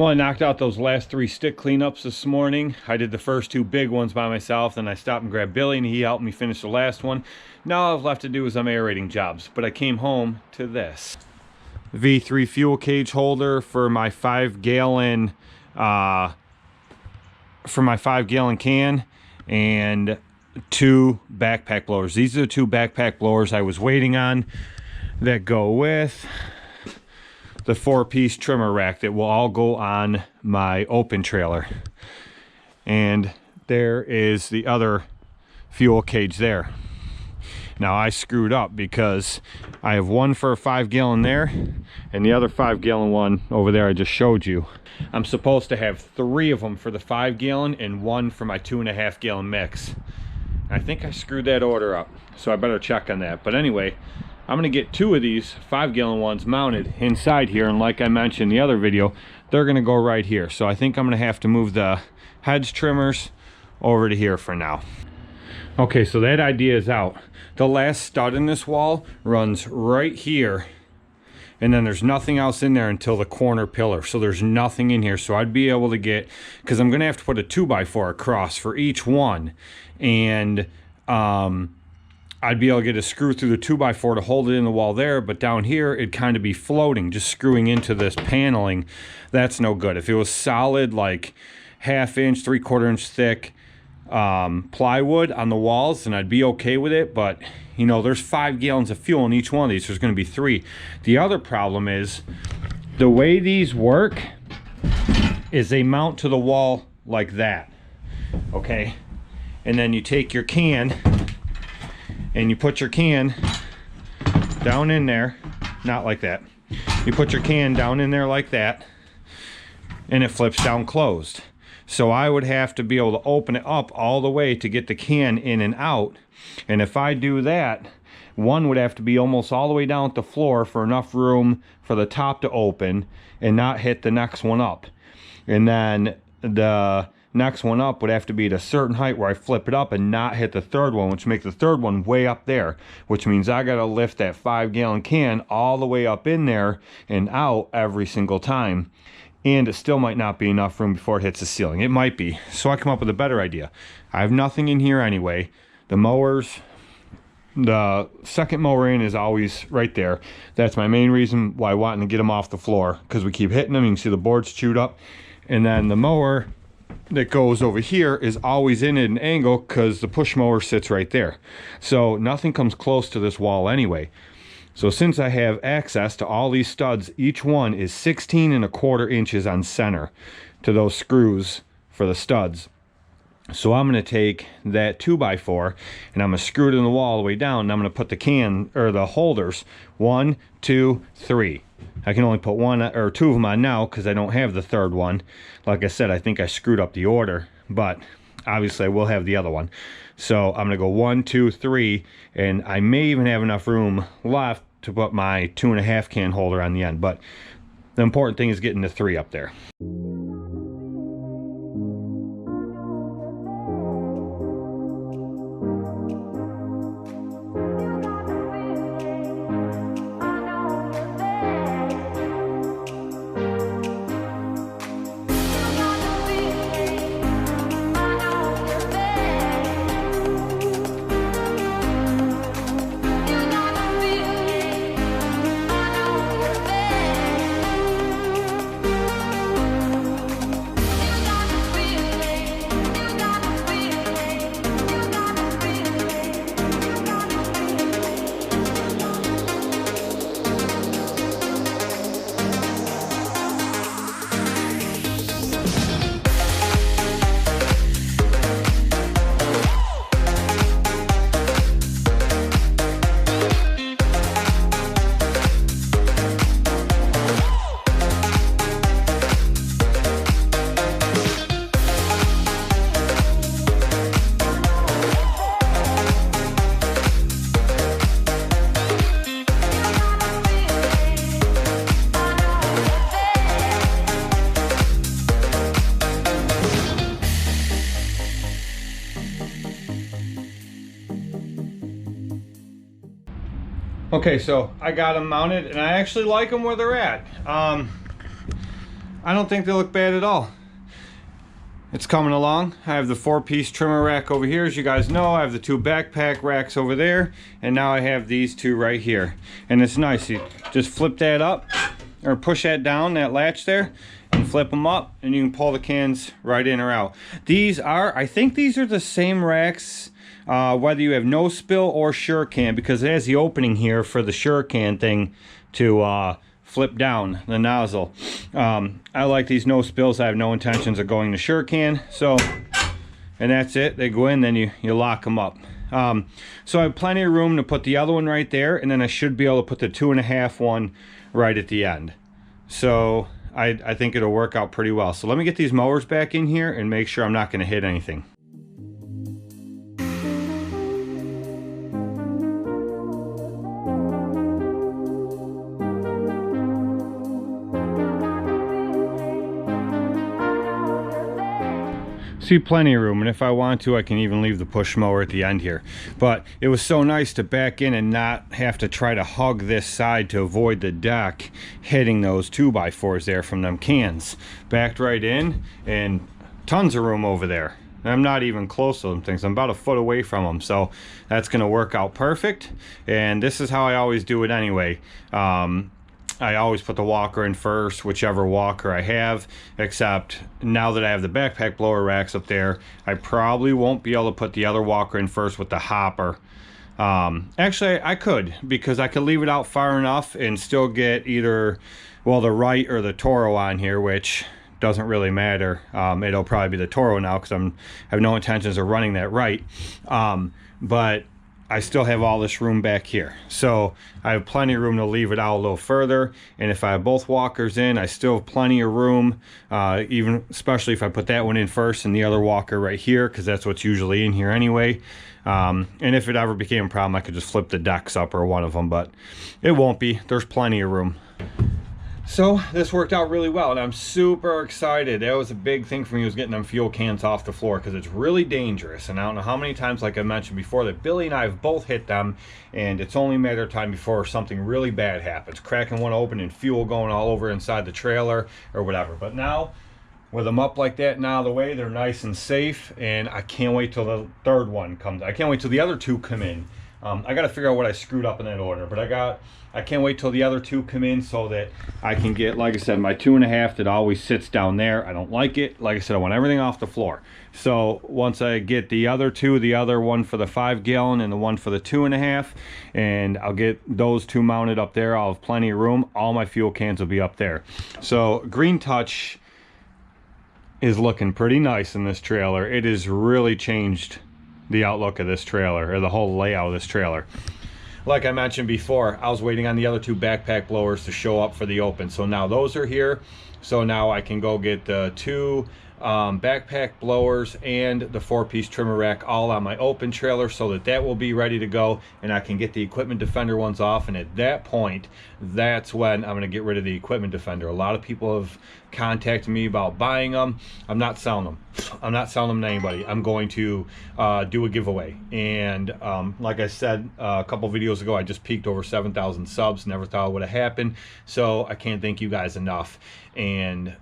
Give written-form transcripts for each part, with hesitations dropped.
Well, I knocked out those last 3 stick cleanups this morning. I did the first 2 big ones by myself, then I stopped and grabbed Billy and he helped me finish the last one. Now all I've left to do is some aerating jobs, but I came home to this. V3 fuel cage holder for my 5-gallon can, and 2 backpack blowers. These are the 2 backpack blowers I was waiting on that go with the 4-piece trimmer rack that will all go on my open trailer. And there is the other fuel cage there. Now I screwed up because I have one for a 5-gallon there and the other 5-gallon one over there I just showed you. I'm supposed to have 3 of them for the 5-gallon and 1 for my 2.5-gallon mix. I think I screwed that order up, so I better check on that. But anyway, I'm gonna get 2 of these 5-gallon ones mounted inside here, and like I mentioned in the other video, they're gonna go right here. So I think I'm gonna have to move the heads trimmers over to here for now. Okay, so that idea is out. The last stud in this wall runs right here, and then there's nothing else in there until the corner pillar. So there's nothing in here. So I'd be able to get, because I'm gonna have to put a 2x4 across for each one, and I'd be able to get a screw through the 2x4 to hold it in the wall there, but down here it'd kind of be floating, just screwing into this paneling. That's no good. If it was solid, like 1/2 inch, 3/4 inch thick plywood on the walls, then I'd be okay with it. But you know, there's 5 gallons of fuel in each one of these. There's going to be 3. The other problem is the way these work is they mount to the wall like that, okay? And then you take your can and you put your can down in there, not like that. You put your can down in there like that, and it flips down closed. So I would have to be able to open it up all the way to get the can in and out. And if I do that, one would have to be almost all the way down at the floor for enough room for the top to open and not hit the next one up. And then the next one up would have to be at a certain height where I flip it up and not hit the third one, which makes the third one way up there, which means I gotta lift that 5-gallon can all the way up in there and out every single time. And it still might not be enough room before it hits the ceiling. It might be. So I come up with a better idea. I have nothing in here anyway. The mowers, the second mower in is always right there. That's my main reason why I want to get them off the floor, because we keep hitting them. You can see the board's chewed up. And then the mower that goes over here is always in at an angle because the push mower sits right there. So nothing comes close to this wall anyway. So since I have access to all these studs, each one is 16.25 inches on center to those screws for the studs. So I'm going to take that 2x4 and I'm going to screw it in the wall all the way down, and I'm going to put the can, or the holders, 1, 2, 3. I can only put 1 or 2 of them on now because I don't have the third one. Like I said, I think I screwed up the order, but obviously I will have the other one. So I'm going to go 1, 2, 3, and I may even have enough room left to put my 2.5 can holder on the end. But the important thing is getting the 3 up there. Okay, so I got them mounted and I actually like them where they're at. I don't think they look bad at all. It's coming along. I have the 4-piece trimmer rack over here, as you guys know. I have the 2 backpack racks over there, and now I have these 2 right here. And it's nice. You just flip that up, or push that down, that latch there, and flip them up, and you can pull the cans right in or out. These are, I think these are the same racks, whether you have no spill or Sure-Can, because it has the opening here for the Sure-Can thing to flip down the nozzle. I like these no spills. I have no intentions of going to Sure-Can. So, and that's it. They go in, then you lock them up. So I have plenty of room to put the other one right there, and then I should be able to put the 2.5 one right at the end. So I think it'll work out pretty well. So let me get these mowers back in here and make sure I'm not going to hit anything. See plenty of room, and if I want to I can even leave the push mower at the end here. But it was so nice to back in and not have to try to hug this side to avoid the deck hitting those 2x4s there from them cans. Backed right in, and tons of room over there. I'm not even close to them things. I'm about a foot away from them, so that's going to work out perfect. And this is how I always do it anyway. I always put the walker in first, whichever walker I have, except now that I have the backpack blower racks up there, I probably won't be able to put the other walker in first with the hopper. Actually, I could, because I could leave it out far enough and still get either, well, the right or the Toro on here, which doesn't really matter. It'll probably be the Toro now because I have no intentions of running that right. But I still have all this room back here, so I have plenty of room to leave it out a little further. And if I have both walkers in, I still have plenty of room, even especially if I put that one in first and the other walker right here, because that's what's usually in here anyway. And if it ever became a problem, I could just flip the decks up or one of them, but it won't be. There's plenty of room. So this worked out really well, and I'm super excited. That was a big thing for me, was getting them fuel cans off the floor, because it's really dangerous. And I don't know how many times, like I mentioned before, that Billy and I have both hit them, and it's only a matter of time before something really bad happens. Cracking one open and fuel going all over inside the trailer or whatever. But now, with them up like that and out of the way, they're nice and safe, and I can't wait till the 3rd one comes. I can't wait till the other 2 come in. I got to figure out what I screwed up in that order, but I can't wait till the other 2 come in so that I can get, like I said, my 2.5 that always sits down there. I don't like it. Like I said, I want everything off the floor. So once I get the other 2, the other one for the 5 gallon and the one for the 2.5, and I'll get those 2 mounted up there, I'll have plenty of room. All my fuel cans will be up there. So Green Touch is looking pretty nice in this trailer. It has really changed the outlook of this trailer, or the whole layout of this trailer. Like I mentioned before, I was waiting on the other 2 backpack blowers to show up for the open, so now those are here. So now I can go get the 2 backpack blowers and the 4-piece trimmer rack all on my open trailer, so that will be ready to go, and I can get the Equipment Defender ones off. And at that point, that's when I'm going to get rid of the Equipment Defender. A lot of people have contacted me about buying them. I'm not selling them. I'm not selling them to anybody. I'm going to do a giveaway. And like I said a couple videos ago, I just peaked over 7,000 subs. Never thought it would have happened, so I can't thank you guys enough. And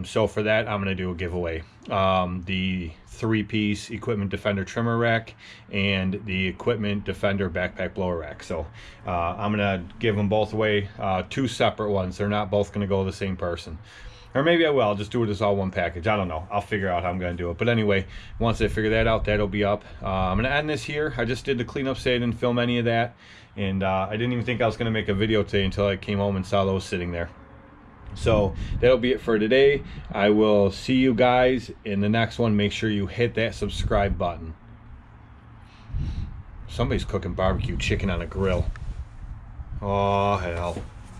so for that, I'm going to do a giveaway. The 3-piece Equipment Defender trimmer rack and the Equipment Defender backpack blower rack. So I'm going to give them both away, 2 separate ones. They're not both going to go to the same person. Or maybe I will. I'll just do it as all one package. I don't know. I'll figure out how I'm going to do it. But anyway, once I figure that out, that'll be up. I'm going to end this here. I just did the cleanup today. I didn't film any of that. And I didn't even think I was going to make a video today until I came home and saw those sitting there. So that'll be it for today. I will see you guys in the next one. Make sure you hit that subscribe button. Somebody's cooking barbecue chicken on a grill. Oh, hell.